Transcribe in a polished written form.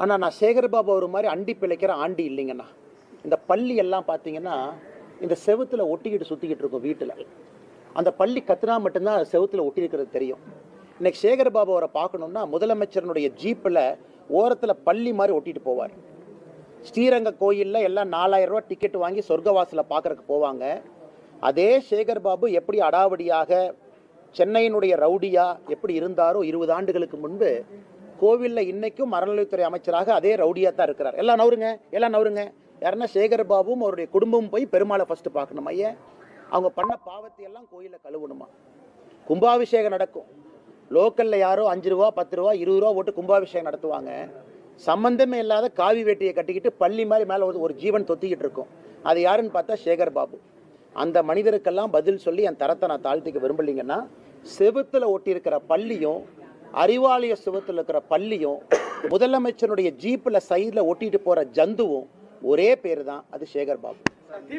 ஆனால் நான் சேகர்பாபு ஒரு மாதிரி அண்டி பிழைக்கிற ஆண்டி இல்லைங்கண்ணா. இந்த பள்ளி எல்லாம் பார்த்தீங்கன்னா இந்த செவுத்தில் ஒட்டிக்கிட்டு சுற்றிக்கிட்டு இருக்கும் வீட்டில். அந்த பள்ளி கத்துனா மட்டும்தான் செவுத்தில் ஒட்டி இருக்கிறது தெரியும். இன்னைக்கு சேகர்பாபு அவரை பார்க்கணுன்னா முதலமைச்சரனுடைய ஜீப்பில் ஓரத்தில் பள்ளி மாதிரி ஒட்டிட்டு போவார். ஸ்ரீரங்க கோயிலில் எல்லாம் 4000 ரூபா டிக்கெட் வாங்கி சொர்க்கவாசலில் பார்க்குறதுக்கு போவாங்க. அதே சேகர்பாபு எப்படி அடாவடியாக சென்னையினுடைய ரவுடியா எப்படி இருந்தாரோ 20 ஆண்டுகளுக்கு முன்பு கோவிலில் இன்னைக்கும் அறநிலையத்துறை அமைச்சராக அதே ரவுடியாக தான் இருக்கிறார். எல்லாம் நவருங்க. யாருன்னா சேகர்பாபுவும் அவருடைய குடும்பமும் போய் பெருமாளை ஃபர்ஸ்ட் பார்க்கணும். ஐயா, அவங்க பண்ண பாவத்தை எல்லாம் கோயிலில் கழுவணுமா? கும்பாபிஷேகம் நடக்கும். லோக்கலில் யாரோ 5 ரூபா 10 ரூபா 20 ரூபா போட்டு கும்பாபிஷேகம் நடத்துவாங்க. சம்பந்தமே இல்லாத காவி வேட்டியை கட்டிக்கிட்டு பள்ளி மாதிரி மேலே ஒரு ஜீவன் தொத்திக்கிட்டு இருக்கும். அது யாருன்னு பார்த்தா சேகர்பாபு. அந்த மனிதருக்கெல்லாம் பதில் சொல்லி என் தரத்தை நான் தாழ்த்திக்க விரும்பலைங்கன்னா, செவுத்தில் ஒட்டி இருக்கிற பள்ளியும் அறிவாலய செவுத்தில் இருக்கிற பள்ளியும் முதலமைச்சருடைய ஜீப்பில் சைடில் ஒட்டிட்டு போகிற ஜந்துவும் ஒரே பேர் தான். அது சேகர்பாபு.